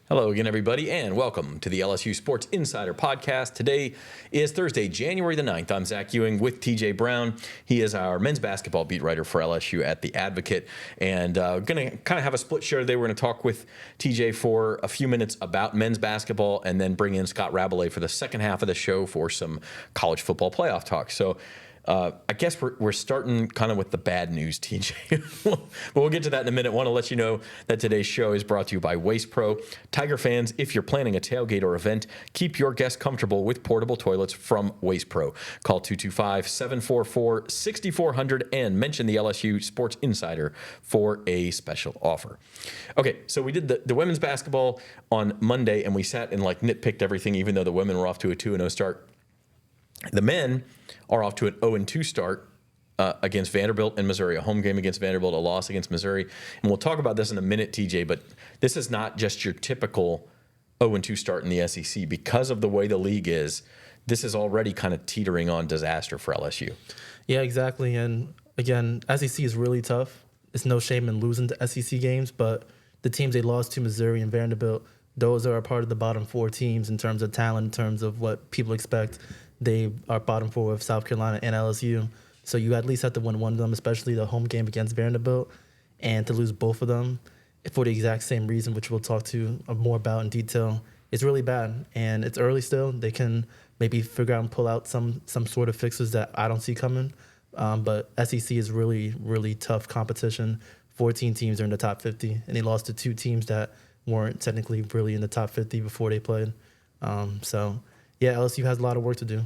Hello again, everybody, and welcome to the LSU Sports Insider Podcast. Today is Thursday, January the 9th. I'm Zach Ewing with TJ Brown. He is our men's basketball beat writer for LSU at the Advocate, and going to kind of have a split show today. We're going to talk with TJ for a few minutes about men's basketball and then bring in Scott Rabalais for the second half of the show for some college football playoff talk. So I guess we're starting kind of with the bad news, TJ. But we'll get to that in a minute. Want to let you know that today's show is brought to you by Waste Pro. Tiger fans, if you're planning a tailgate or event, keep your guests comfortable with portable toilets from Waste Pro. Call 225-744-6400 and mention the LSU Sports Insider for a special offer. Okay, so we did the women's basketball on Monday, and we sat and nitpicked everything, even though the women were off to a 2-0 start. The men are off to an 0-2 start against Vanderbilt and Missouri, a home game against Vanderbilt, a loss against Missouri. And we'll talk about this in a minute, TJ, but this is not just your typical 0-2 start in the SEC. Because of the way the league is, this is already kind of teetering on disaster for LSU. Yeah, exactly. And again, SEC is really tough. It's no shame in losing to SEC games, but the teams they lost to, Missouri and Vanderbilt, those are a part of the bottom four teams in terms of talent, in terms of what people expect. They are bottom four of South Carolina and LSU. So you at least have to win one of them, especially the home game against Vanderbilt. And to lose both of them for the exact same reason, which we'll talk to more about in detail, is really bad. And it's early still. They can maybe figure out and pull out some sort of fixes that I don't see coming. But SEC is really, really tough competition. 14 teams are in the top 50, and they lost to two teams that weren't technically really in the top 50 before they played. Yeah, LSU has a lot of work to do.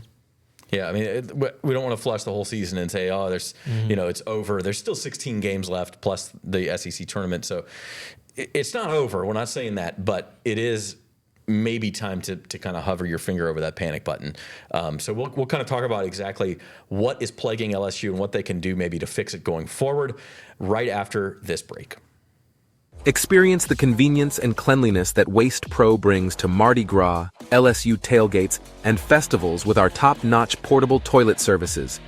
Yeah, I mean, we don't want to flush the whole season and say, oh, there's, it's over. There's still 16 games left plus the SEC tournament. So it's not over. We're not saying that, but it is maybe time to kind of hover your finger over that panic button. So we'll kind of talk about exactly what is plaguing LSU and what they can do maybe to fix it going forward right after this break. Experience the convenience and cleanliness that Waste Pro brings to Mardi Gras, LSU tailgates, and festivals with our top-notch portable toilet services.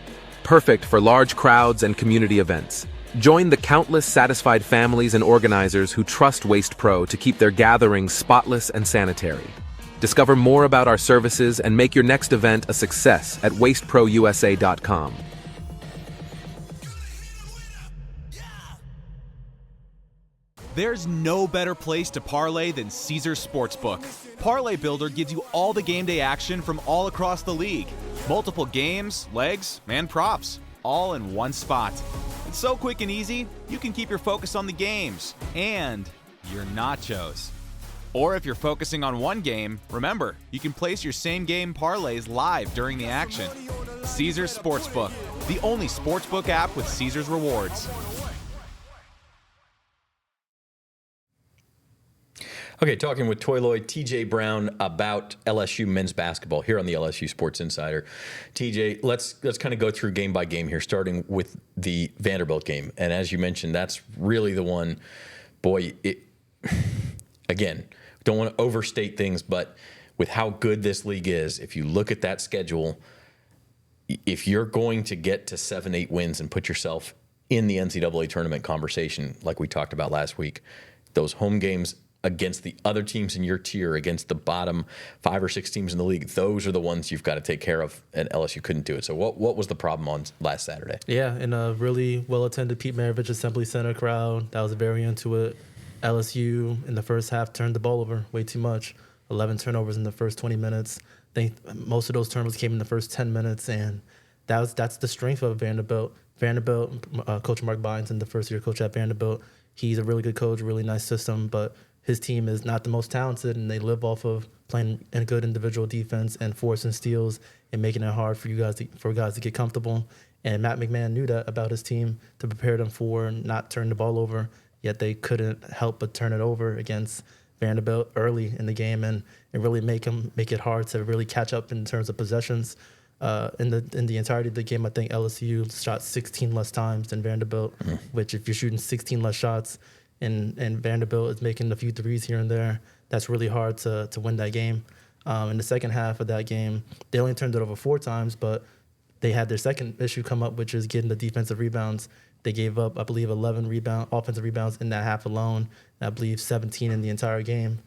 Perfect for large crowds and community events. Join the countless satisfied families and organizers who trust Waste Pro to keep their gatherings spotless and sanitary. Discover more about our services and make your next event a success at wasteprousa.com. There's no better place to parlay than Caesars Sportsbook. Parlay Builder gives you all the game day action from all across the league. Multiple games, legs, and props, all in one spot. It's so quick and easy, you can keep your focus on the games and your nachos. Or if you're focusing on one game, remember, you can place your same game parlays live during the action. Caesars Sportsbook, the only sportsbook app with Caesars rewards. Okay, talking with Toyloy, TJ Brown about LSU men's basketball here on the LSU Sports Insider. TJ, let's kind of go through game by game here, starting with the Vanderbilt game. And as you mentioned, that's really the one. Boy, again, don't want to overstate things, but with how good this league is, if you look at that schedule, if you're going to get to 7-8 wins and put yourself in the NCAA tournament conversation, like we talked about last week, those home games against the other teams in your tier, against the bottom 5 or 6 teams in the league, those are the ones you've got to take care of, and LSU couldn't do it. So what was the problem on last Saturday? Yeah, in a really well-attended Pete Maravich Assembly Center crowd that was very into it. LSU in the first half turned the ball over way too much. 11 turnovers in the first 20 minutes. I think most of those turnovers came in the first 10 minutes, and that's the strength of Vanderbilt. Coach Mark Byington, the first-year coach at Vanderbilt, he's a really good coach, really nice system, but his team is not the most talented, and they live off of playing a good individual defense and forcing steals and making it hard for guys to get comfortable. And Matt McMahon knew that about his team to prepare them for not turning the ball over, yet they couldn't help but turn it over against Vanderbilt early in the game and really make it hard to really catch up in terms of possessions. In the entirety of the game, I think LSU shot 16 less times than Vanderbilt, which if you're shooting 16 less shots and Vanderbilt is making a few threes here and there, that's really hard to win that game. In the second half of that game, they only turned it over 4 times, but they had their second issue come up, which is getting the defensive rebounds. They gave up, I believe, 11 offensive rebounds in that half alone, and I believe 17 in the entire game.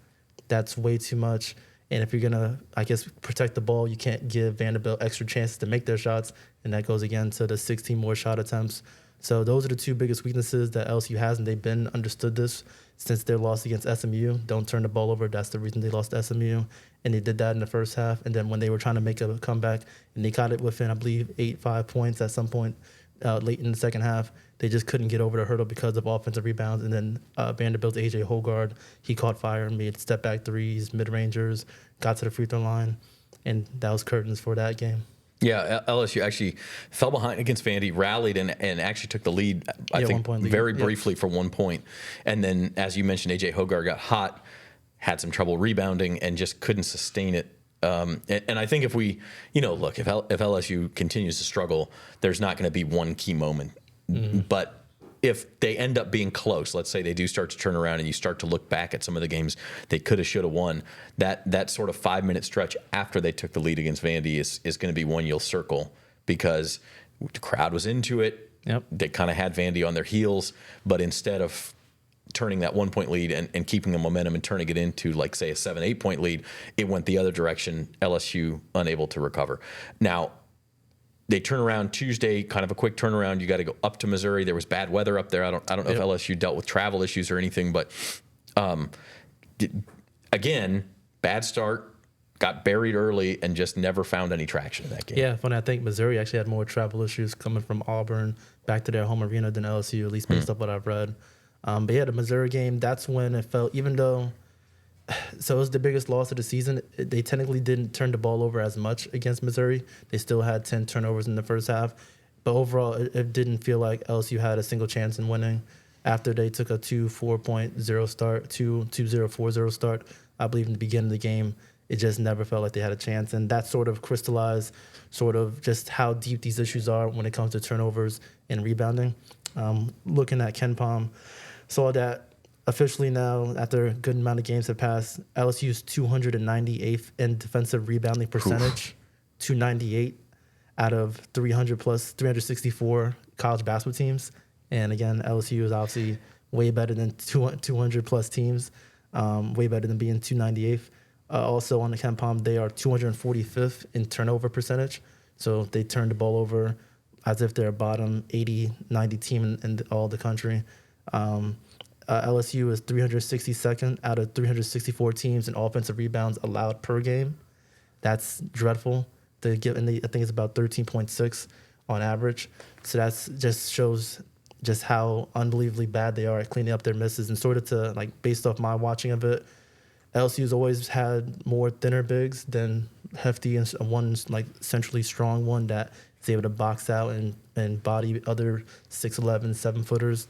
That's way too much. And if you're going to, I guess, protect the ball, you can't give Vanderbilt extra chances to make their shots. And that goes again to the 16 more shot attempts. So those are the two biggest weaknesses that LSU has, and they've been understood this since their loss against SMU. Don't turn the ball over. That's the reason they lost to SMU. And they did that in the first half. And then when they were trying to make a comeback, and they got it within, I believe, 5 points at some point late in the second half, they just couldn't get over the hurdle because of offensive rebounds. And then Vanderbilt's A.J. Hogard, he caught fire and made step-back threes, mid-rangers, got to the free throw line, and that was curtains for that game. Yeah, LSU actually fell behind against Vandy, rallied, and actually took the lead, I think, very briefly for 1 point. And then, as you mentioned, A.J. Hogard got hot, had some trouble rebounding, and just couldn't sustain it. And I think if we, look, if LSU continues to struggle, there's not going to be one key moment. Mm-hmm. But if they end up being close, let's say they do start to turn around and you start to look back at some of the games they could have, should have won, that sort of 5-minute stretch after they took the lead against Vandy is going to be one you'll circle, because the crowd was into it. Yep. They kind of had Vandy on their heels, but instead of turning that 1 point lead and keeping the momentum and turning it into, like, say, a 7-8 point lead, it went the other direction. LSU unable to recover. Now, they turn around Tuesday, kind of a quick turnaround. You got to go up to Missouri. There was bad weather up there. I don't know if LSU dealt with travel issues or anything, but again, bad start, got buried early, and just never found any traction in that game. Yeah, funny. I think Missouri actually had more travel issues coming from Auburn back to their home arena than LSU, at least based off what I've read. But yeah, the Missouri game, that's when it felt, even though, so it was the biggest loss of the season, they technically didn't turn the ball over as much against Missouri. They still had 10 turnovers in the first half. But overall, it didn't feel like LSU had a single chance in winning. After they took a 2-4.0 start, 2-0-4-0 start, I believe in the beginning of the game, it just never felt like they had a chance. And that sort of crystallized sort of just how deep these issues are when it comes to turnovers and rebounding. Looking at KenPom, saw that officially now, after a good amount of games have passed, LSU's 298th in defensive rebounding percentage, 298 out of 364 college basketball teams. And again, LSU is obviously way better than 200 plus teams, way better than being 298th. Also on the KenPom, they are 245th in turnover percentage. So they turn the ball over as if they're a bottom 80, 90 team in all the country. LSU is 362nd out of 364 teams in offensive rebounds allowed per game. That's dreadful. I think it's about 13.6 on average. So that's just shows just how unbelievably bad they are at cleaning up their misses. And sort of to, like, based off my watching of it, LSU's always had more thinner bigs than hefty and one, like, centrally strong one that is able to box out and body other 6'11", 7-footers.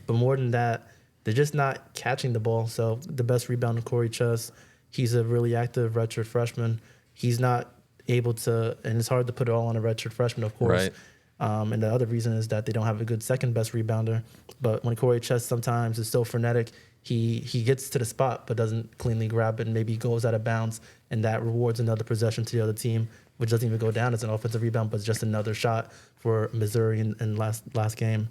But more than that, they're just not catching the ball. So the best rebounder, Corey Chess, he's a really active redshirt freshman. He's not able to, and it's hard to put it all on a redshirt freshman, of course. Right. And the other reason is that they don't have a good second best rebounder. But when Corey Chess sometimes is so frenetic, he gets to the spot but doesn't cleanly grab it and maybe goes out of bounds, and that rewards another possession to the other team, which doesn't even go down as an offensive rebound, but it's just another shot for Missouri in last game.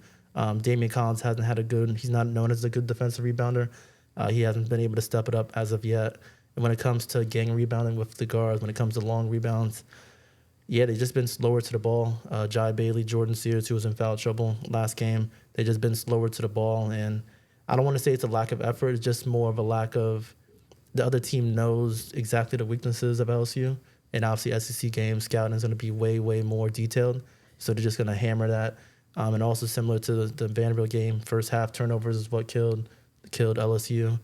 Damian Collins hasn't had he's not known as a good defensive rebounder. He hasn't been able to step it up as of yet. And when it comes to gang rebounding with the guards, when it comes to long rebounds, yeah, they've just been slower to the ball. Jai Bailey, Jordan Sears, who was in foul trouble last game, they've just been slower to the ball. And I don't want to say it's a lack of effort. It's just more of a lack of the other team knows exactly the weaknesses of LSU. And obviously SEC game scouting is going to be way, way more detailed. So they're just going to hammer that. And also similar to the Vanderbilt game, first half turnovers is what killed LSU.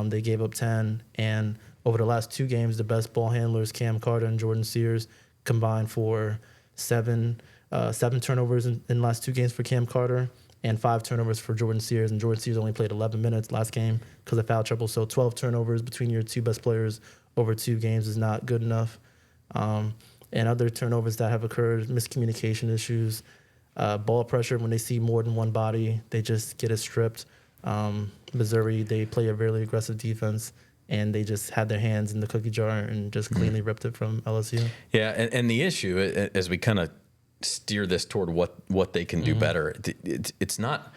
They gave up 10. And over the last two games, the best ball handlers, Cam Carter and Jordan Sears, combined for seven turnovers in the last two games for Cam Carter and 5 turnovers for Jordan Sears. And Jordan Sears only played 11 minutes last game because of foul trouble. So 12 turnovers between your two best players over 2 games is not good enough. And other turnovers that have occurred, miscommunication issues, ball pressure. When they see more than one body, they just get it stripped. Missouri, they play a really aggressive defense, and they just had their hands in the cookie jar and just cleanly ripped it from LSU. Yeah, and the issue, as we kind of steer this toward what they can do better, it's not,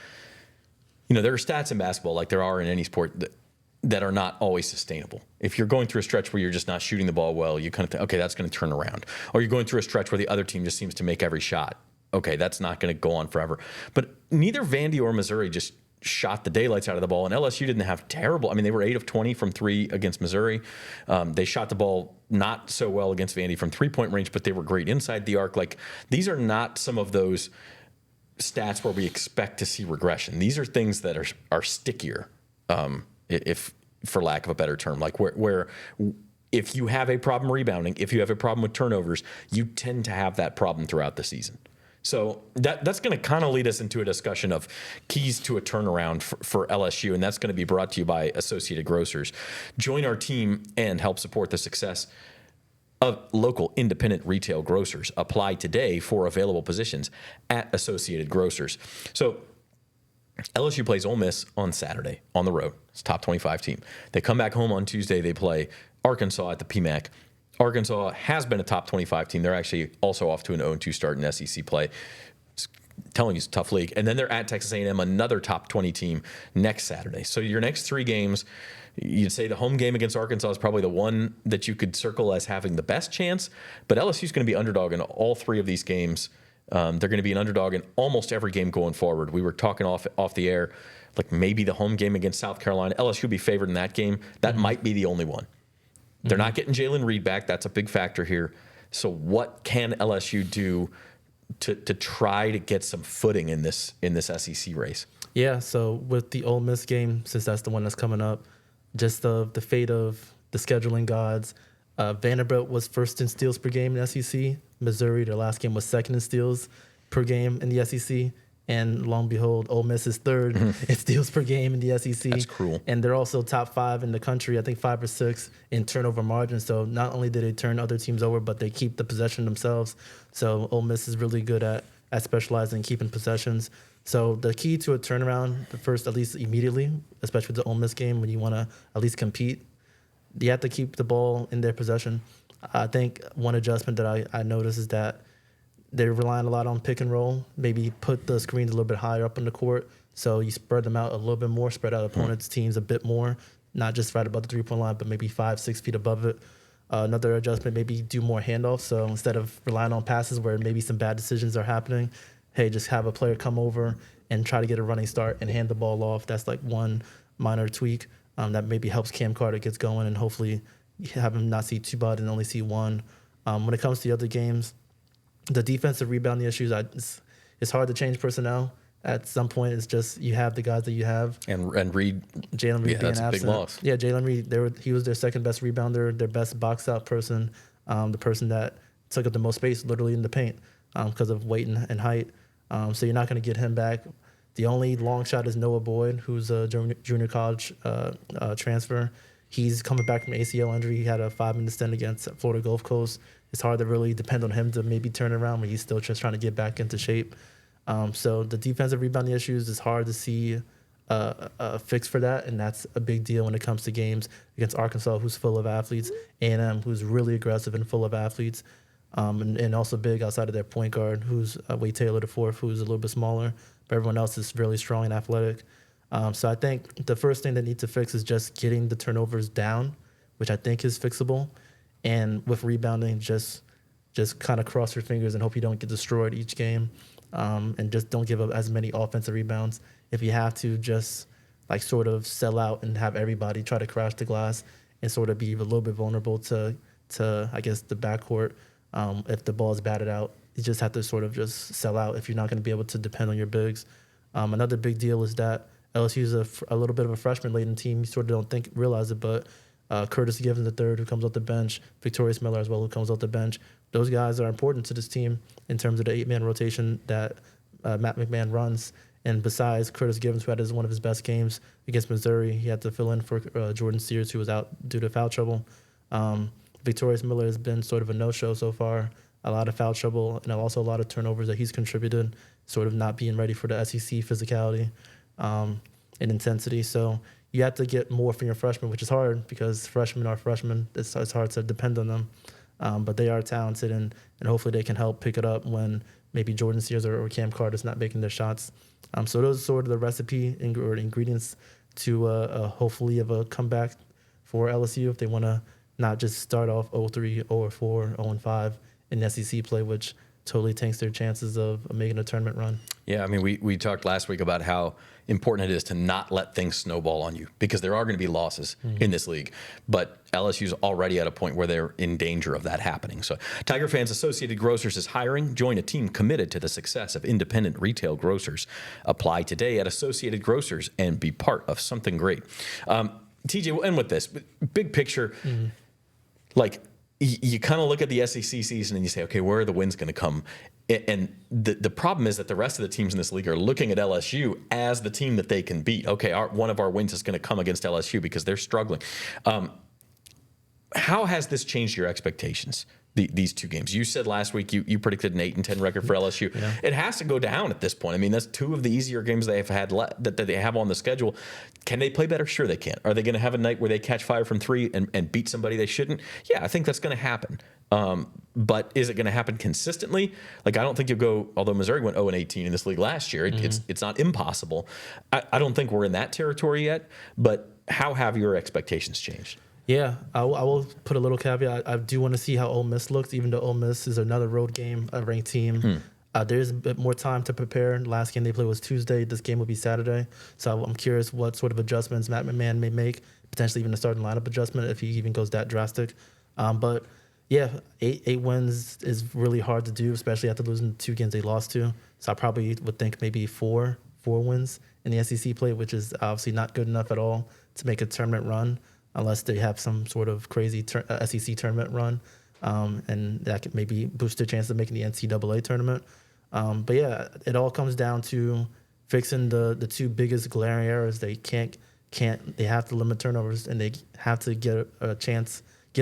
there are stats in basketball like there are in any sport. that are not always sustainable. If you're going through a stretch where you're just not shooting the ball well, you kind of think, okay, that's going to turn around. Or you're going through a stretch where the other team just seems to make every shot. Okay, that's not going to go on forever. But neither Vandy or Missouri just shot the daylights out of the ball, and LSU didn't have terrible. I mean, they were 8 of 20 from 3 against Missouri. They shot the ball not so well against Vandy from 3-point range, but they were great inside the arc. Like, these are not some of those stats where we expect to see regression. These are things that are stickier, if for lack of a better term, like where if you have a problem rebounding, if you have a problem with turnovers, you tend to have that problem throughout the season. So that's going to kind of lead us into a discussion of keys to a turnaround for LSU, and that's going to be brought to you by Associated Grocers. Join our team and help support the success of local independent retail grocers. Apply today for available positions at Associated Grocers. So LSU plays Ole Miss on Saturday on the road. It's a top 25 team. They come back home on Tuesday. They play Arkansas at the PMAC. Arkansas has been a top 25 team. They're actually also off to an 0-2 start in SEC play. It's telling you it's a tough league. And then they're at Texas A&M, another top 20 team, next Saturday. So your next 3 games, you'd say the home game against Arkansas is probably the one that you could circle as having the best chance. But LSU's going to be underdog in all 3 of these games. They're going to be an underdog in almost every game going forward. We were talking off the air, like maybe the home game against South Carolina. LSU will be favored in that game. That might be the only one. They're not getting Jalen Reed back. That's a big factor here. So what can LSU do to try to get some footing in this SEC race? Yeah, so with the Ole Miss game, since that's the one that's coming up, just the fate of the scheduling gods. Vanderbilt was first in steals per game in the SEC. Missouri, their last game, was second in steals per game in the SEC. And lo and behold, Ole Miss is third in steals per game in the SEC. That's cruel. And they're also top 5 in the country, I think 5 or 6 in turnover margin. So not only do they turn other teams over, but they keep the possession themselves. So Ole Miss is really good at specializing in keeping possessions. So the key to a turnaround, the first, at least immediately, especially with the Ole Miss game, when you want to at least compete, you have to keep the ball in their possession. I think one adjustment that I noticed is that they're relying a lot on pick and roll, maybe put the screens a little bit higher up in the court so you spread them out a little bit more, spread out opponents' teams a bit more, not just right above the three-point line, but maybe 5-6 feet above it. Another adjustment, maybe do more handoffs. So instead of relying on passes where maybe some bad decisions are happening, hey, just have a player come over and try to get a running start and hand the ball off. That's like one minor tweak that maybe helps Cam Carter gets going, and hopefully have him not see 2 bud and only see 1. When it comes to the other games, the defensive rebounding issues, it's hard to change personnel. At some point, it's just you have the guys that you have. And Reed, Jalen Reed being that's absent. a big loss. Yeah, Jalen Reed, he was their second best rebounder, their best box out person, the person that took up the most space literally in the paint because of weight and height. So you're not going to get him back. The only long shot is Noah Boyd, who's a junior college transfer. He's coming back from ACL injury. He had a 5-minute stint against Florida Gulf Coast. It's hard to really depend on him to maybe turn it around when he's still just trying to get back into shape. So the defensive rebounding issues, is hard to see a fix for that, and that's a big deal when it comes to games against Arkansas, who's full of athletes, A&M, who's really aggressive and full of athletes, and also big outside of their point guard, who's Wade Taylor the fourth, who's a little bit smaller, but everyone else is really strong and athletic. So I think the first thing they need to fix is just getting the turnovers down, which I think is fixable. And with rebounding, just kind of cross your fingers and hope you don't get destroyed each game, and just don't give up as many offensive rebounds. If you have to, just like sort of sell out and have everybody try to crash the glass and sort of be a little bit vulnerable to I guess, the backcourt. If the ball is batted out, you just have to sort of just sell out if you're not going to be able to depend on your bigs. Another big deal is that LSU is a little bit of a freshman-laden team. You sort of don't realize it, but Curtis Givens III, who comes off the bench, Victorious Miller as well, who comes off the bench. Those guys are important to this team in terms of the 8-man rotation that Matt McMahon runs. And besides Curtis Givens, who had one of his best games against Missouri, he had to fill in for Jordan Sears, who was out due to foul trouble. Victorious Miller has been sort of a no-show so far, a lot of foul trouble, and also a lot of turnovers that he's contributed, sort of not being ready for the SEC physicality and intensity. So you have to get more from your freshmen, which is hard because freshmen are freshmen. It's hard to depend on them. But they are talented, and hopefully they can help pick it up when maybe Jordan Sears or Cam Carter's not making their shots. So those are sort of the recipe or ingredients to hopefully of a comeback for LSU if they want to not just start off 0-3, 0-4, 0-5 in SEC play, which totally tanks their chances of making a tournament run. Yeah, I mean, we talked last week about how important it is to not let things snowball on you because there are going to be losses in this league. But LSU's already at a point where they're in danger of that happening. So Tiger Fans Associated Grocers is hiring. Join a team committed to the success of independent retail grocers. Apply today at Associated Grocers and be part of something great. TJ, we'll end with this. Big picture, like, you kind of look at the SEC season and you say, okay, where are the wins going to come? And the problem is that the rest of the teams in this league are looking at LSU as the team that they can beat. Okay, one of our wins is going to come against LSU because they're struggling. How has this changed your expectations, these two games? You said last week you predicted an 8-10 record for LSU. Yeah. It has to go down at this point. I mean, that's two of the easier games they've had that they have on the schedule. Can they play better? Sure they can. Are they going to have a night where they catch 5 from 3 and beat somebody they shouldn't? Yeah, I think that's going to happen. But is it going to happen consistently? Like, I don't think you'll go, although Missouri went 0-18 in this league last year, it's not impossible. I don't think we're in that territory yet, but how have your expectations changed? Yeah, I will put a little caveat. I do want to see how Ole Miss looks, even though Ole Miss is another road game, a ranked team. There's a bit more time to prepare. Last game they played was Tuesday. This game will be Saturday. So I'm curious what sort of adjustments Matt McMahon may make, potentially even a starting lineup adjustment if he even goes that drastic. But yeah, eight wins is really hard to do, especially after losing the 2 games they lost to. So I probably would think maybe four wins in the SEC play, which is obviously not good enough at all to make a tournament run, unless they have some sort of crazy SEC tournament run, and that could maybe boost their chance of making the NCAA tournament. But yeah, it all comes down to fixing the 2 biggest glaring errors. They they have to limit turnovers, and they have to give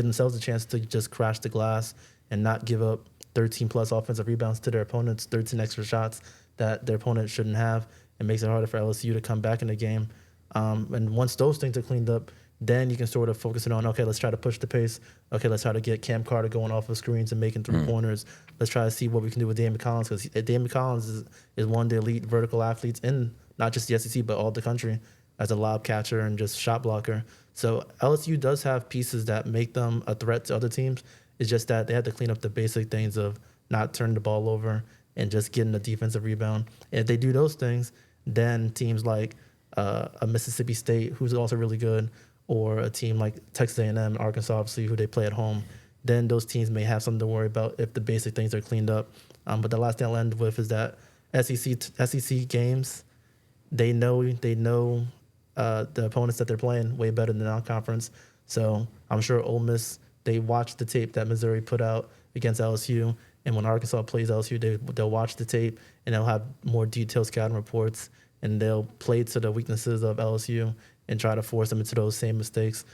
themselves a chance to just crash the glass and not give up 13 plus offensive rebounds to their opponents, 13 extra shots that their opponent shouldn't have. It makes it harder for LSU to come back in the game. And once those things are cleaned up, then you can sort of focus it on, okay, let's try to push the pace. Okay, let's try to get Cam Carter going off of screens and making 3-pointers. Let's try to see what we can do with Damian Collins, because Damian Collins is one of the elite vertical athletes in not just the SEC, but all the country as a lob catcher and just shot blocker. So LSU does have pieces that make them a threat to other teams. It's just that they have to clean up the basic things of not turning the ball over and just getting a defensive rebound. And if they do those things, then teams like a Mississippi State, who's also really good, or a team like Texas A&M, Arkansas, obviously, who they play at home, then those teams may have something to worry about if the basic things are cleaned up. But the last thing I'll end with is that SEC games, they know the opponents that they're playing way better than non-conference. So I'm sure Ole Miss, they watch the tape that Missouri put out against LSU, and when Arkansas plays LSU, they'll watch the tape and they'll have more detailed scouting reports, and they'll play to the weaknesses of LSU and try to force them into those same mistakes.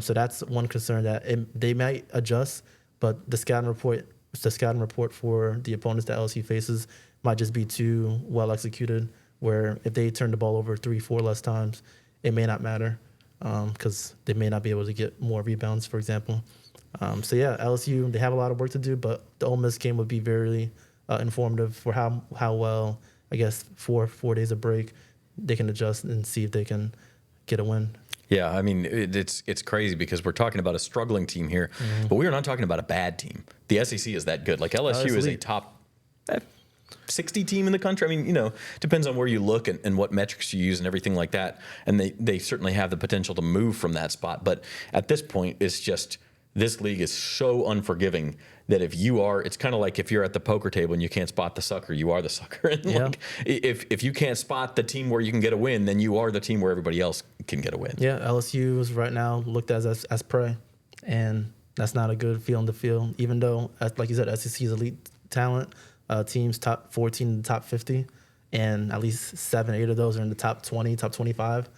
So that's one concern, that they might adjust, but the scouting report for the opponents that LSU faces might just be too well executed, where if they turn the ball over 3-4 less times, it may not matter because they may not be able to get more rebounds, for example. So yeah, LSU, they have a lot of work to do, but the Ole Miss game would be very informative for how well, I guess, 4 days of break, they can adjust and see if they can get a win. Yeah, I mean, it's crazy because we're talking about a struggling team here, but we are not talking about a bad team. The SEC is that good. Like, LSU is a top 60 team in the country. I mean, depends on where you look and what metrics you use and everything like that. And they certainly have the potential to move from that spot. But at this point, it's just, this league is so unforgiving that it's kind of like if you're at the poker table and you can't spot the sucker, you are the sucker. And like, if you can't spot the team where you can get a win, then you are the team where everybody else can get a win. Yeah, LSU is right now looked as prey, and that's not a good feeling to feel, even though, like you said, SEC is elite talent. Teams top 14 in the top 50, and at least 7-8 of those are in the top 20, top 25.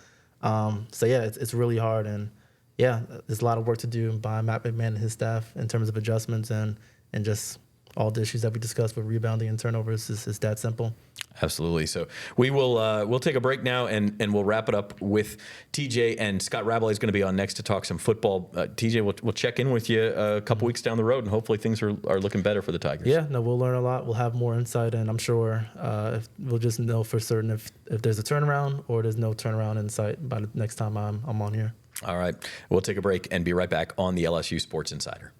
So yeah, it's really hard, and yeah, there's a lot of work to do by Matt McMahon and his staff in terms of adjustments and just all the issues that we discussed with rebounding and turnovers is that simple. Absolutely. So we will we'll take a break now and we'll wrap it up with TJ, and Scott Rabalais is going to be on next to talk some football. TJ, we'll check in with you a couple weeks down the road, and hopefully things are looking better for the Tigers. Yeah, no, we'll learn a lot. We'll have more insight, and I'm sure we'll just know for certain if there's a turnaround or there's no turnaround in sight by the next time I'm on here. All right. We'll take a break and be right back on the LSU Sports Insider.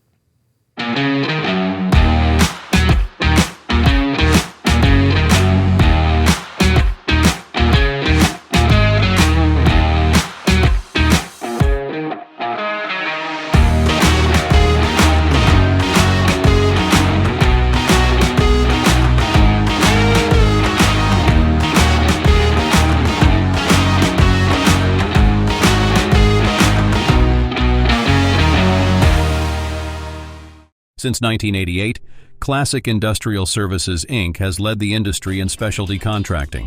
Since 1988, Classic Industrial Services, Inc. has led the industry in specialty contracting.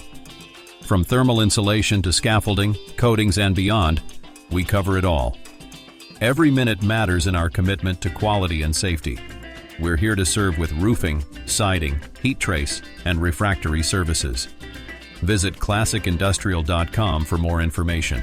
From thermal insulation to scaffolding, coatings, and beyond, we cover it all. Every minute matters in our commitment to quality and safety. We're here to serve with roofing, siding, heat trace, and refractory services. Visit classicindustrial.com for more information.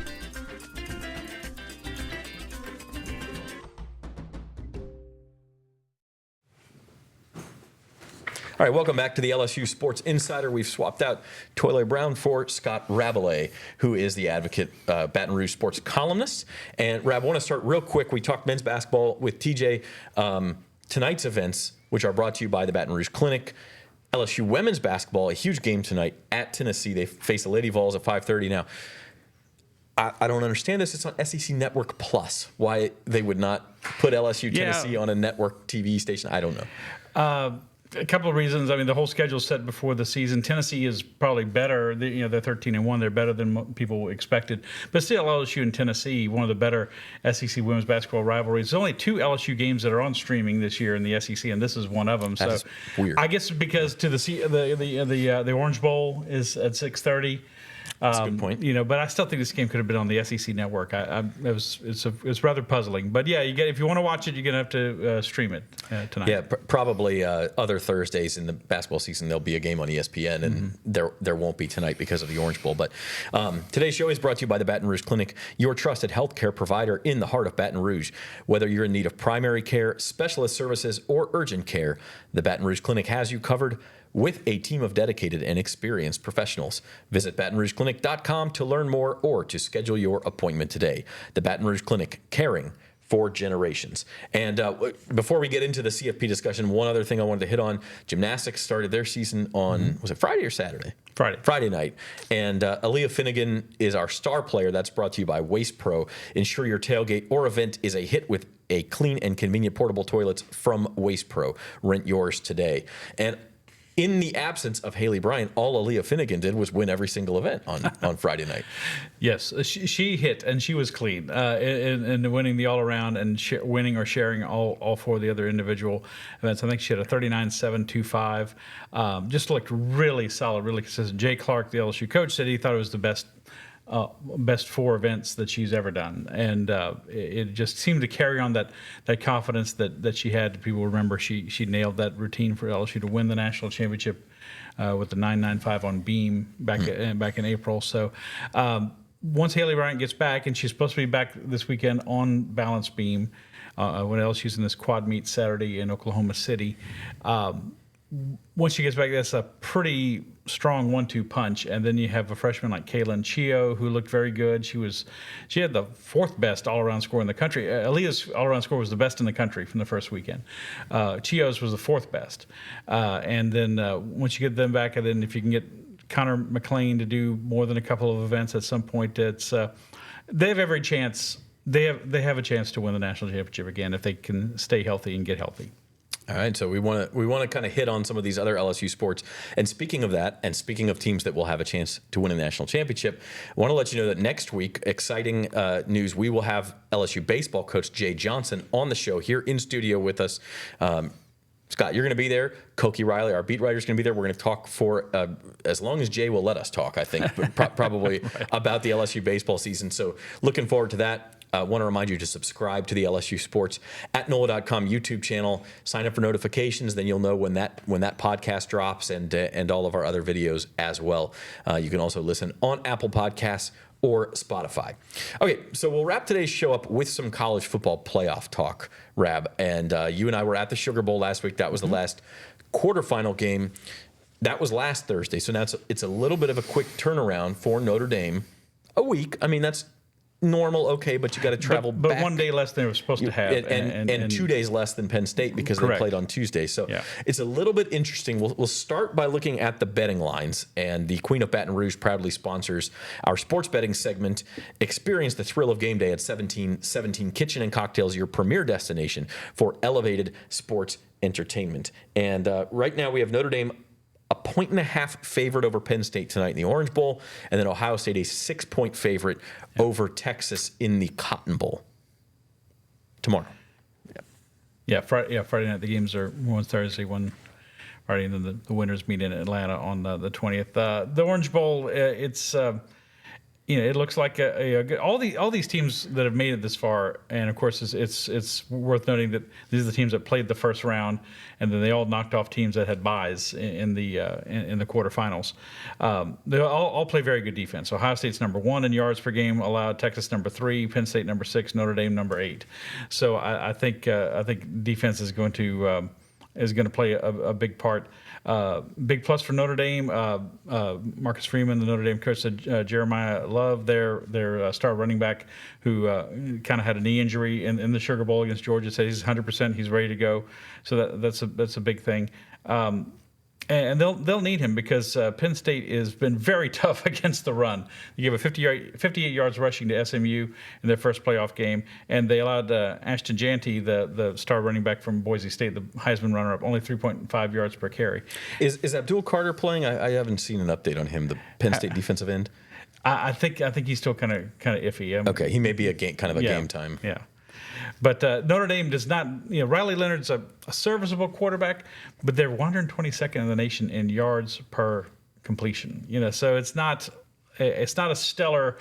All right, welcome back to the LSU Sports Insider. We've swapped out Toyloy Brown for Scott Rabalais, who is the Advocate Baton Rouge sports columnist. And, Rab, I want to start real quick. We talked men's basketball with TJ. Tonight's events, which are brought to you by the Baton Rouge Clinic. LSU women's basketball, a huge game tonight at Tennessee. They face the Lady Vols at 5:30 now. I don't understand this. It's on SEC Network Plus. Why they would not put LSU Tennessee on a network TV station, I don't know. A couple of reasons. I mean, the whole schedule's set before the season. Tennessee is probably better. They're 13-1. They're better than people expected. But still, LSU and Tennessee, one of the better SEC women's basketball rivalries. There's only 2 LSU games that are on streaming this year in the SEC, and this is one of them. That's so weird. I guess because the Orange Bowl is at 6:30. That's a good point. But I still think this game could have been on the SEC Network. It's rather puzzling. But yeah, if you want to watch it, you're gonna have to stream it tonight. Yeah, probably other Thursdays in the basketball season there'll be a game on ESPN, and there won't be tonight because of the Orange Bowl. But today's show is brought to you by the Baton Rouge Clinic, your trusted healthcare provider in the heart of Baton Rouge. Whether you're in need of primary care, specialist services, or urgent care, the Baton Rouge Clinic has you covered with a team of dedicated and experienced professionals. Visit BatonRougeClinic.com to learn more or to schedule your appointment today. The Baton Rouge Clinic, caring for generations. And before we get into the CFP discussion, one other thing I wanted to hit on. Gymnastics started their season on, was it Friday or Saturday? Friday night. And Aaliyah Finnegan is our star player. That's brought to you by Waste Pro. Ensure your tailgate or event is a hit with a clean and convenient portable toilets from Waste Pro. Rent yours today. And in the absence of Haley Bryant, all Aaliyah Finnegan did was win every single event on Friday night. Yes, she hit, and she was clean in winning the all-around and winning or sharing all 4 of the other individual events. I think she had a 39.725. Just looked really solid, really consistent. Jay Clark, the LSU coach, said he thought it was the best 4 events that she's ever done, and it just seemed to carry on that confidence that she had. People remember she nailed that routine for LSU to win the national championship with the 9.95 on beam back in April. So once Haley Bryant gets back, and she's supposed to be back this weekend on balance beam when LSU's in this quad meet Saturday in Oklahoma City. Once she gets back, that's a pretty strong 1-2 punch. And then you have a freshman like Kaylin Chio, who looked very good. She had the 4th best all-around score in the country. Aaliyah's all-around score was the best in the country from the first weekend. Chio's was the 4th best. And then once you get them back, and then if you can get Connor McLean to do more than a couple of events at some point, they have every chance. They have a chance to win the national championship again if they can stay healthy and get healthy. All right, so we want to kind of hit on some of these other LSU sports. And speaking of that, and speaking of teams that will have a chance to win a national championship, I want to let you know that next week, exciting news, we will have LSU baseball coach Jay Johnson on the show here in studio with us. Scott, you're going to be there. Koki Riley, our beat writer, is going to be there. We're going to talk for as long as Jay will let us talk, I think, but probably about the LSU baseball season. So looking forward to that. want to remind you to subscribe to the LSU Sports at NOLA.com YouTube channel. Sign up for notifications, then you'll know when that podcast drops, and all of our other videos as well. You can also listen on Apple Podcasts or Spotify. Okay, so we'll wrap today's show up with some college football playoff talk, Rab. And you and I were at the Sugar Bowl last week. That was the last quarterfinal game. That was last Thursday. So now it's a little bit of a quick turnaround for Notre Dame. A week. I mean, that's normal, okay, but you got to travel but back. 1 day less than it was supposed to have. And 2 days less than Penn State because correct. they played on Tuesday. So it's a little bit interesting. We'll start by looking at the betting lines. And the Queen of Baton Rouge proudly sponsors our sports betting segment. Experience the thrill of game day at 1717 Kitchen and Cocktails, your premier destination for elevated sports entertainment. And right now we have Notre Dame a 1.5 favorite over Penn State tonight in the Orange Bowl, and then Ohio State a 6-point favorite over Texas in the Cotton Bowl tomorrow. Friday night the games are one Thursday, one Friday, and then the winners meet in Atlanta on the 20th. The Orange Bowl, it's it looks like a good, all these teams that have made it this far, and of course it's worth noting that these are the teams that played the first round, and then they all knocked off teams that had byes in the quarterfinals. They all play very good defense. Ohio State's number 1 in yards per game allowed, Texas number 3, Penn State number 6, Notre Dame number 8. So I think defense is going to play a big part. Big plus for Notre Dame. Marcus Freeman, the Notre Dame coach, said Jeremiah Love, their star running back, who kind of had a knee injury in the Sugar Bowl against Georgia, said he's 100%. He's ready to go. So that's a big thing. And they'll need him because Penn State has been very tough against the run. They gave 58 yards rushing to SMU in their first playoff game, and they allowed Ashton Jeanty, the star running back from Boise State, the Heisman runner-up, only 3.5 yards per carry. Is Abdul Carter playing? I haven't seen an update on him, the Penn State defensive end. I think he's still kind of iffy. Okay, he may be a game time. Yeah. But Notre Dame does not, Riley Leonard's a serviceable quarterback, but they're 122nd in the nation in yards per completion. So it's not a stellar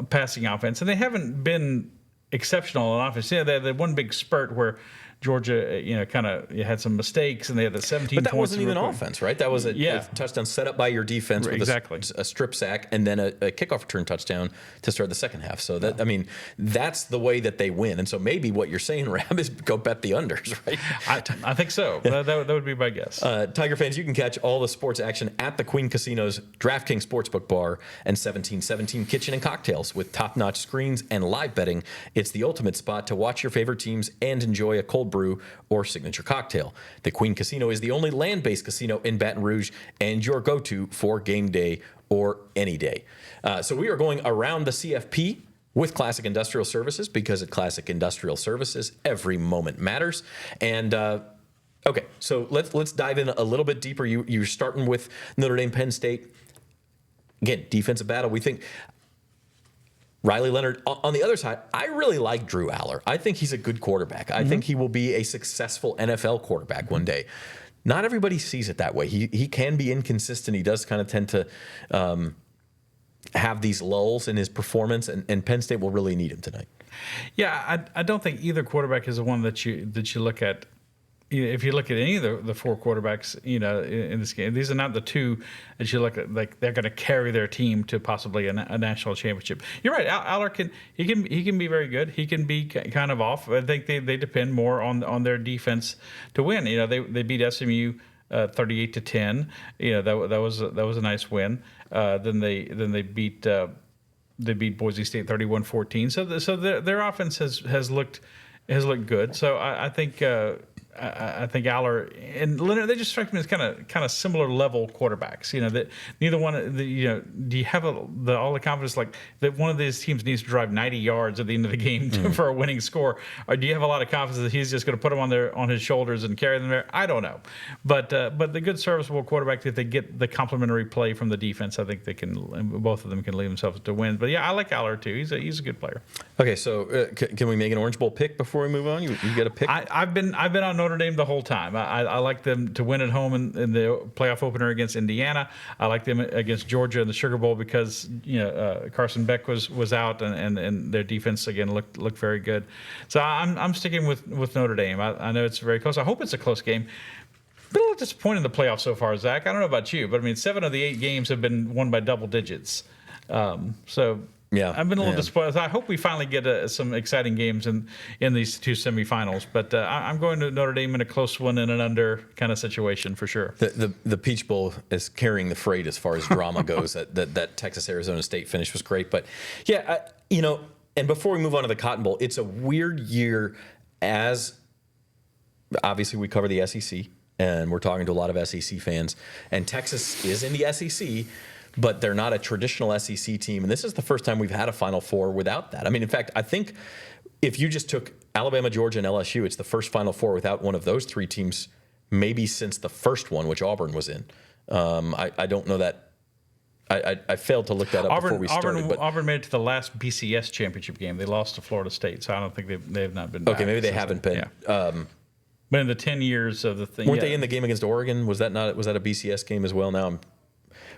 passing offense, and they haven't been exceptional on offense. They had one big spurt where Georgia, kind of had some mistakes, and they had the 17 points. But that wasn't even quick offense, right? That was a touchdown set up by your defense with a strip sack, and then a kickoff return touchdown to start the second half. So that's the way that they win. And so maybe what you're saying, Rab, is go bet the unders, right? I think so. that would be my guess. Tiger fans, you can catch all the sports action at the Queen Casino's DraftKings Sportsbook Bar and 1717 Kitchen and Cocktails with top-notch screens and live betting. It's the ultimate spot to watch your favorite teams and enjoy a cold brew or signature cocktail. The Queen Casino is the only land-based casino in Baton Rouge and your go-to for game day or any day. So we are going around the CFP with Classic Industrial Services, because at Classic Industrial Services, every moment matters. And okay, so let's dive in a little bit deeper. You're starting with Notre Dame, Penn State. Again, defensive battle. We think Riley Leonard. On the other side, I really like Drew Aller. I think he's a good quarterback. I think he will be a successful NFL quarterback one day. Not everybody sees it that way. He can be inconsistent. He does kind of tend to have these lulls in his performance, and Penn State will really need him tonight. Yeah, I don't think either quarterback is the one that you look at. If you look at any of the four quarterbacks, in this game, these are not the two that you look at like they're going to carry their team to possibly a national championship. You're right. Aller can be very good. He can be kind of off. I think they depend more on their defense to win. They beat SMU 38-10. That was a nice win. Then they beat Boise State 31-14. So their offense has looked good. So I think. I think Aller and Leonard, they just strike me as kind of similar level quarterbacks. That neither one. Do you have all the confidence like that one of these teams needs to drive 90 yards at the end of the game for a winning score, or do you have a lot of confidence that he's just going to put them on his shoulders and carry them there? I don't know, but the good serviceable quarterback, if they get the complementary play from the defense, I think they can. Both of them can lead themselves to win. But yeah, I like Aller too. He's a good player. Okay, so can we make an Orange Bowl pick before we move on? You get a pick? I've been on Notre Dame the whole time. I like them to win at home in the playoff opener against Indiana. I like them against Georgia in the Sugar Bowl because Carson Beck was out and their defense again looked very good. So I'm sticking with Notre Dame. I know it's very close. I hope it's a close game. Been a little disappointed in the playoffs so far, Zach. I don't know about you, but I mean, 7 of the 8 games have been won by double digits. So yeah, I've been a little disappointed. I hope we finally get some exciting games in these 2 semifinals. But I'm going to Notre Dame in a close one and an under kind of situation for sure. The Peach Bowl is carrying the freight as far as drama goes. That Texas Arizona State finish was great, but yeah, and before we move on to the Cotton Bowl, it's a weird year as obviously we cover the SEC. And we're talking to a lot of SEC fans. And Texas is in the SEC, but they're not a traditional SEC team. And this is the first time we've had a Final Four without that. I mean, in fact, I think if you just took Alabama, Georgia, and LSU, it's the first Final Four without one of those 3 teams, maybe since the first one, which Auburn was in. I don't know that. I failed to look that up before we started. But Auburn made it to the last BCS championship game. They lost to Florida State, so I don't think they have not been okay, back maybe they haven't been. Yeah. But in the 10 years of the thing, weren't they in the game against Oregon? Was that a BCS game as well? Now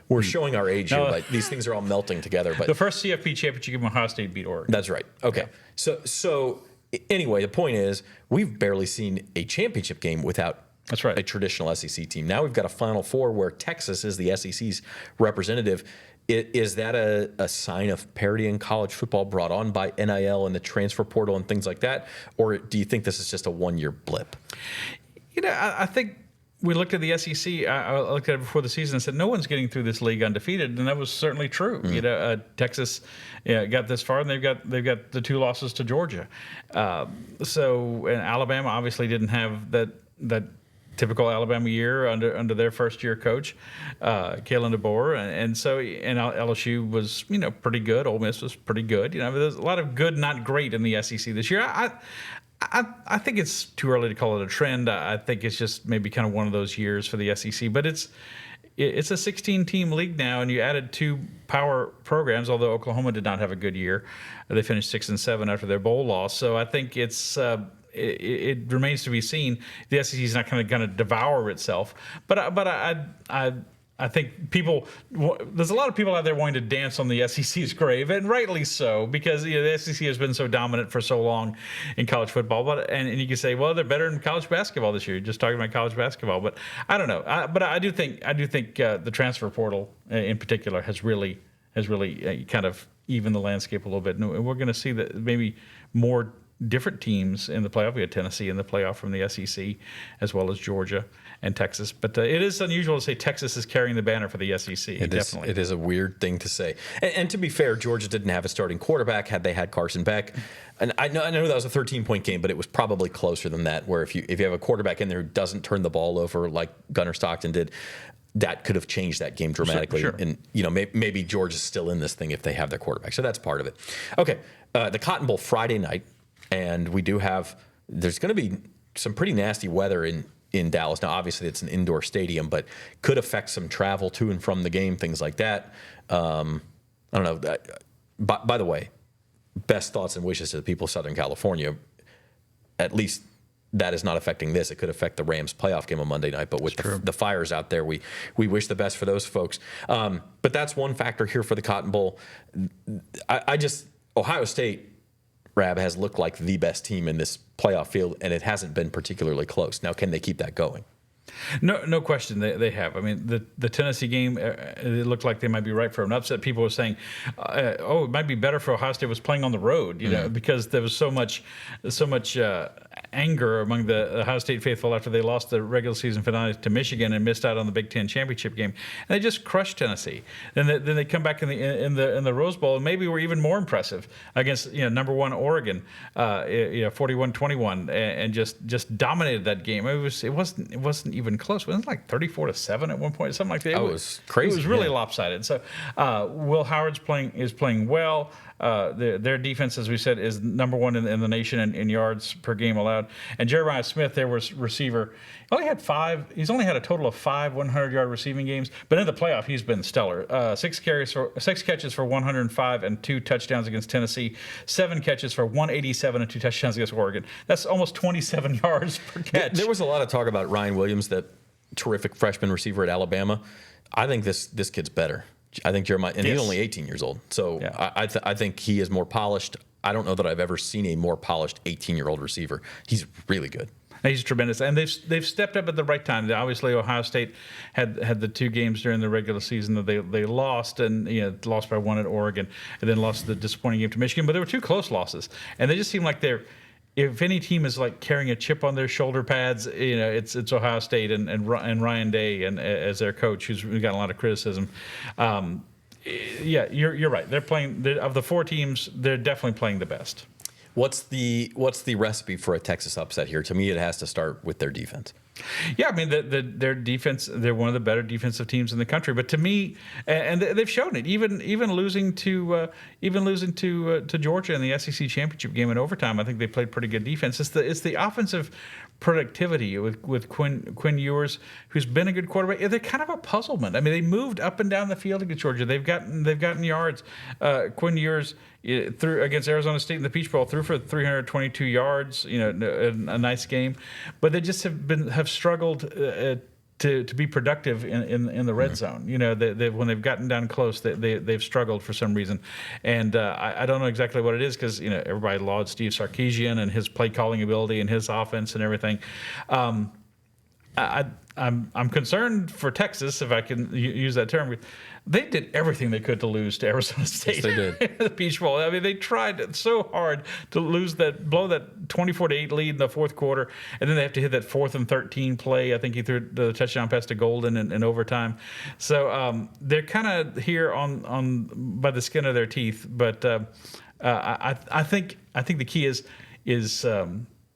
we're showing our age here. Like, these things are all melting together. But the first CFP championship game, Ohio State beat Oregon. That's right. Okay. Yeah. So anyway, the point is we've barely seen a championship game without a traditional SEC team. Now we've got a Final Four where Texas is the SEC's representative. Is that a sign of parity in college football brought on by NIL and the transfer portal and things like that? Or do you think this is just a one-year blip? I think we looked at the SEC. I looked at it before the season and said, no one's getting through this league undefeated. And that was certainly true. Texas got this far, and they've got the 2 losses to Georgia. And Alabama obviously didn't have that typical Alabama year under their first-year coach, Kalen DeBoer, and LSU was pretty good. Ole Miss was pretty good. There's a lot of good, not great in the SEC this year. I think it's too early to call it a trend. I think it's just maybe kind of one of those years for the SEC. But it's a 16-team league now, and you added 2 power programs. Although Oklahoma did not have a good year, they finished 6-7 after their bowl loss. So I think it's. It remains to be seen. The SEC is not going to devour itself, but I think there's a lot of people out there wanting to dance on the SEC's grave, and rightly so, because the SEC has been so dominant for so long in college football. But and you can say, well, they're better in college basketball this year. You're just talking about college basketball, but I don't know. But I do think the transfer portal in particular has really kind of evened the landscape a little bit, and we're going to see that maybe more different teams in the playoff. We had Tennessee in the playoff from the SEC, as well as Georgia and Texas. But it is unusual to say Texas is carrying the banner for the SEC. Definitely. It is a weird thing to say. And to be fair, Georgia didn't have a starting quarterback had they had Carson Beck. And I know that was a 13-point game, but it was probably closer than that, where if you have a quarterback in there who doesn't turn the ball over like Gunnar Stockton did, that could have changed that game dramatically. Sure. And maybe Georgia's still in this thing if they have their quarterback. So that's part of it. Okay, the Cotton Bowl Friday night. And there's going to be some pretty nasty weather in Dallas. Now, obviously, it's an indoor stadium, but could affect some travel to and from the game, things like that. I don't know. By the way, best thoughts and wishes to the people of Southern California. At least that is not affecting this. It could affect the Rams playoff game on Monday night, but with the fires out there, we wish the best for those folks. But that's one factor here for the Cotton Bowl. Ohio State, Rab, has looked like the best team in this playoff field, and it hasn't been particularly close. Now, can they keep that going? No question they have. I mean, the Tennessee game, it looked like they might be right for an upset. People were saying, it might be better for Ohio State was playing on the road, because there was so much anger among the Ohio State faithful after they lost the regular season finale to Michigan and missed out on the Big Ten championship game. And they just crushed Tennessee. Then they come back in the Rose Bowl, and maybe were even more impressive against number 1 Oregon, 41-21, and just dominated that game. It wasn't even close. It was like 34-7 at one point, something like that. It was crazy. It was really lopsided. So Will Howard's playing well. Their defense, as we said, is number 1 in the nation in yards per game allowed. crowd. And Jeremiah Smith, there was receiver, he's only had a total of 5 100-yard receiving games, but in the playoff he's been stellar. 6 catches for 105 and 2 touchdowns against Tennessee. 7 catches for 187 and 2 touchdowns against Oregon. That's almost 27 yards per catch. There was a lot of talk about Ryan Williams, that terrific freshman receiver at Alabama. I think this kid's better. I think Jeremiah, and he's only 18 years old. So yeah. I think he is more polished. I don't know that I've ever seen a more polished 18-year-old receiver. He's really good. He's tremendous, and they've stepped up at the right time. Obviously, Ohio State had the 2 games during the regular season that they lost, and lost by 1 at Oregon, and then lost the disappointing game to Michigan. But there were 2 close losses, and they just seem like they're. If any team is like carrying a chip on their shoulder pads, it's Ohio State and Ryan Day and as their coach, who's got a lot of criticism. You're right. They're playing of the 4 teams. They're definitely playing the best. What's the recipe for a Texas upset here? To me, it has to start with their defense. Yeah, I mean their defense. They're one of the better defensive teams in the country. But to me, and they've shown it. Even losing to Georgia in the SEC championship game in overtime, I think they played pretty good defense. It's the offensive productivity with Quinn Ewers, who's been a good quarterback. They're kind of a puzzlement. I mean, they moved up and down the field against Georgia. They've gotten yards. Quinn Ewers threw against Arizona State in the Peach Bowl, threw for 322 yards. A nice game, but they just have struggled to be productive in the red zone. When they've gotten down close, they've struggled for some reason, and I don't know exactly what it is, because everybody lauds Steve Sarkisian and his play calling ability and his offense and everything. I'm concerned for Texas, if I can use that term. They did everything they could to lose to Arizona State. Yes, they did. The Peach Bowl. I mean, they tried so hard to blow that 24-8 lead in the fourth quarter, and then they have to hit that 4th and 13 play. I think he threw the touchdown pass to Golden in overtime. So they're kind of here on by the skin of their teeth. But I think the key is.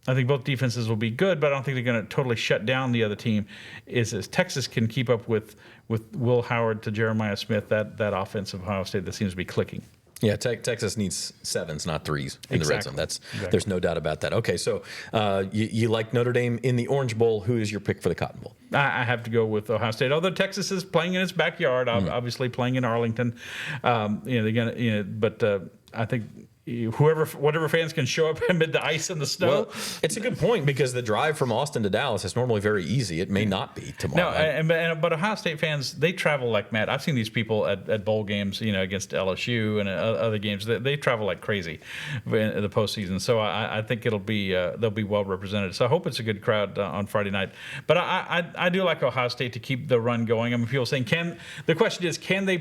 I think both defenses will be good, but I don't think they're going to totally shut down the other team. As Texas can keep up with Will Howard to Jeremiah Smith, that offense of Ohio State that seems to be clicking. Yeah, Texas needs 7s, not 3s in the red zone. There's no doubt about that. Okay, so you like Notre Dame in the Orange Bowl. Who is your pick for the Cotton Bowl? I have to go with Ohio State. Although Texas is playing in its backyard, obviously playing in Arlington. They're gonna, but I think. Whatever fans can show up amid the ice and the snow. Well, it's a good point, because the drive from Austin to Dallas is normally very easy. It may not be tomorrow. No, but Ohio State fans, they travel like mad. I've seen these people at bowl games, against LSU and other games. They travel like crazy in the postseason. So I think they'll be well represented. So I hope it's a good crowd on Friday night. But I do like Ohio State to keep the run going. I mean, people saying the question is, can they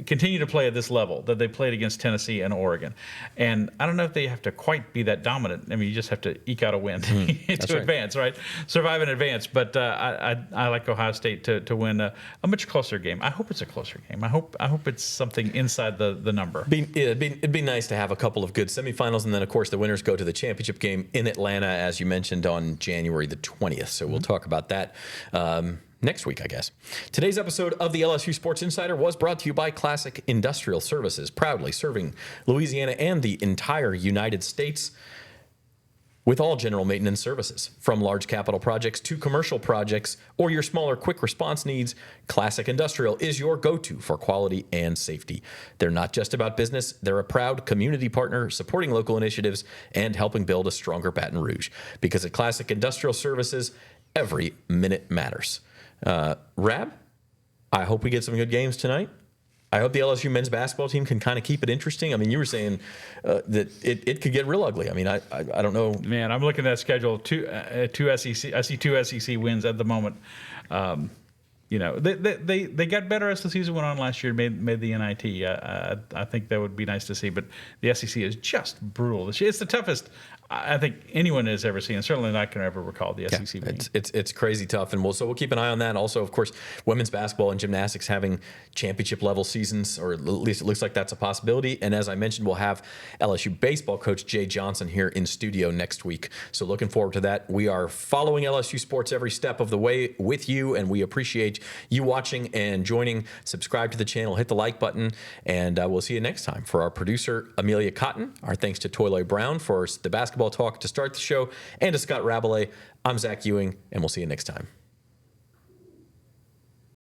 continue to play at this level that they played against Tennessee and Oregon? And I don't know if they have to quite be that dominant. I mean, you just have to eke out a win to advance, right? Survive and advance. But I like Ohio State to win a much closer game. I hope it's a closer game. I hope it's something inside the number. It'd be nice to have a couple of good semifinals, and then of course the winners go to the championship game in Atlanta, as you mentioned, on January the 20th. So we'll talk about that next week, I guess. Today's episode of the LSU Sports Insider was brought to you by Classic Industrial Services, proudly serving Louisiana and the entire United States with all general maintenance services. From large capital projects to commercial projects or your smaller quick response needs, Classic Industrial is your go-to for quality and safety. They're not just about business, they're a proud community partner supporting local initiatives and helping build a stronger Baton Rouge. Because at Classic Industrial Services, every minute matters. Rab, I hope we get some good games tonight. I hope the LSU men's basketball team can kind of keep it interesting. I mean, you were saying that it could get real ugly. I mean, I don't know. Man, I'm looking at that schedule. Two SEC. I see 2 SEC wins at the moment. They got better as the season went on last year. Made the NIT. I think that would be nice to see. But the SEC is just brutal. It's the toughest I think anyone has ever seen. Certainly not going to ever recall the SEC. It's crazy tough, and we'll keep an eye on that. Also, of course, women's basketball and gymnastics having championship level seasons, or at least it looks like that's a possibility. And as I mentioned, we'll have LSU baseball coach Jay Johnson here in studio next week. So looking forward to that. We are following LSU sports every step of the way with you, and we appreciate you watching and joining. Subscribe to the channel, hit the like button, and we'll see you next time. For our producer Amelia Cotton, our thanks to Toyloy Brown for the basketball basketball talk to start the show, and to Scott Rabalais. I'm Zach Ewing, and we'll see you next time.